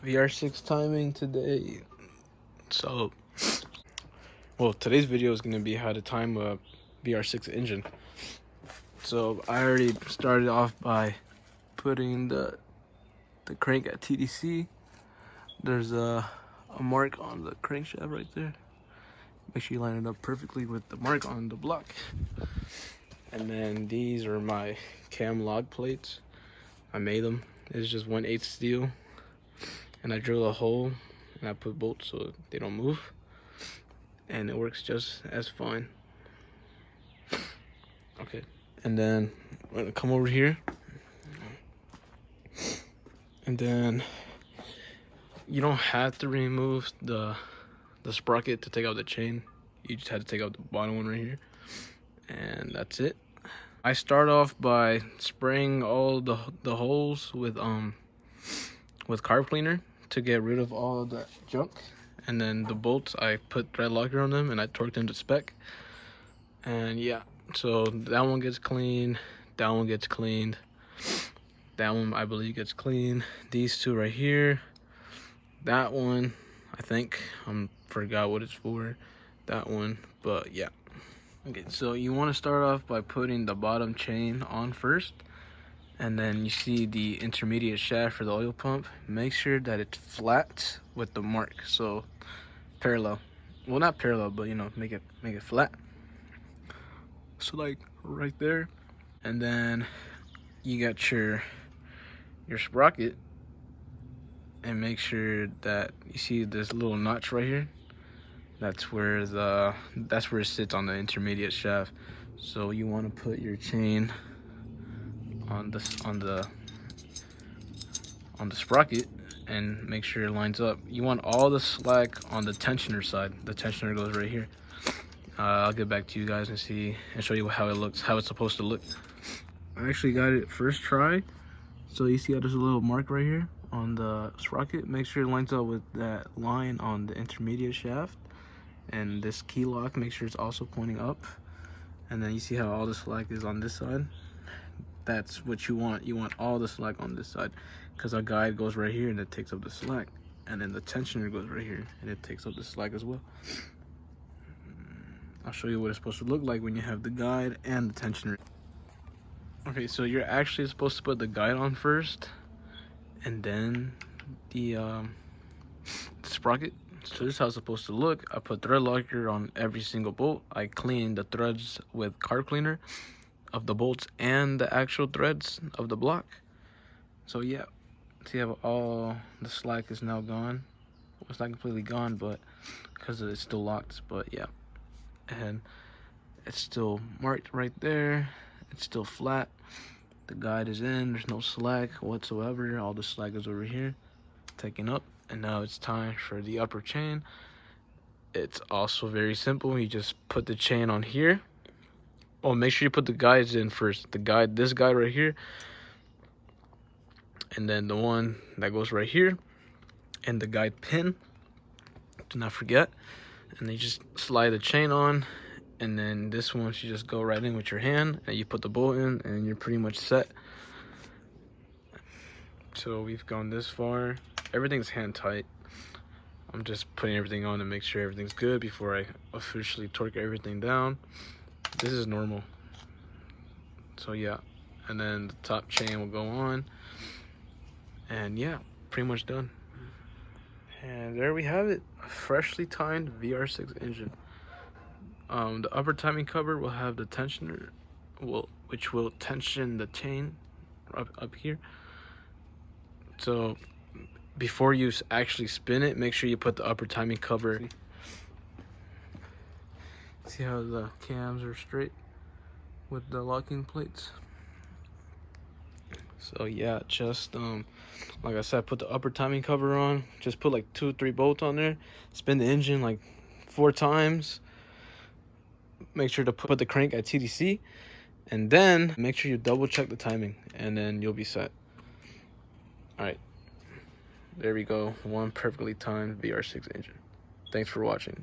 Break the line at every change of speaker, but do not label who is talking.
VR6 timing today. So, well, today's video is going to be how to time a VR6 engine. So I already started off by putting the crank at TDC. There's a mark on the crankshaft right there. Make sure you line it up perfectly with the mark on the block. And then these are my cam log plates. I made them. It's just 1/8 steel. And I drill a hole and I put bolts so they don't move. And it works just as fine. Okay. And then I'm gonna come over here. And then you don't have to remove the sprocket to take out the chain. You just had to take out the bottom one right here. And that's it. I start off by spraying all the holes with carb cleaner to get rid of all of that junk. And then the bolts, I put thread locker on them and I torqued them to spec. And yeah, so that one gets cleaned, that one gets cleaned, that one I believe gets cleaned. These two right here, that one I think forgot what it's for, that one, but yeah. Okay, so you want to start off by putting the bottom chain on first, and then you see the intermediate shaft for the oil pump. Make sure that it's flat with the mark, so parallel. Well, not parallel, but you know, make it flat. So like right there, and then you got your sprocket, and make sure that you see this little notch right here. That's where it sits on the intermediate shaft. So you want to put your chain on the sprocket and make sure it lines up. You want all the slack on the tensioner side. The tensioner goes right here. I'll get back to you guys and show you how it looks, how it's supposed to look. I actually got it first try. So you see how there's a little mark right here on the sprocket. Make sure it lines up with that line on the intermediate shaft. And this key lock, make sure it's also pointing up. And then you see how all the slack is on this side. That's what you want. You want all the slack on this side, because our guide goes right here and it takes up the slack. And then the tensioner goes right here and it takes up the slack as well. I'll show you what it's supposed to look like when you have the guide and the tensioner. Okay, so you're actually supposed to put the guide on first, and then the sprocket. So this is how it's supposed to look. I put thread locker on every single bolt. I clean the threads with carb cleaner of the bolts and the actual threads of the block. So yeah, see how all the slack is now gone. Well, it's not completely gone, but because it's still locked. But yeah, and it's still marked right there. It's still flat. The guide is in. There's no slack whatsoever. All the slack is over here, taken up. And now it's time for the upper chain. It's also very simple. You just put the chain on here. Oh, make sure you put the guides in first. This guide right here, and then the one that goes right here, and the guide pin. Do not forget. And then you just slide the chain on, and then this one you just go right in with your hand, and you put the bolt in, and you're pretty much set. So we've gone this far. Everything's hand tight. I'm just putting everything on to make sure everything's good before I officially torque everything down. This is normal. So yeah, and then the top chain will go on, and yeah, pretty much done. And there we have it, a freshly timed VR6 engine. The upper timing cover will have the tensioner, which will tension the chain up here. So before you actually spin it, make sure you put the upper timing cover. See how the cams are straight with the locking plates. So yeah, just like I said, put the upper timing cover on. Just put like 2 or 3 bolts on there. Spin the engine like 4 times. Make sure to put the crank at TDC, and then make sure you double check the timing, and then you'll be set. All right. There we go, one perfectly timed VR6 engine. Thanks for watching.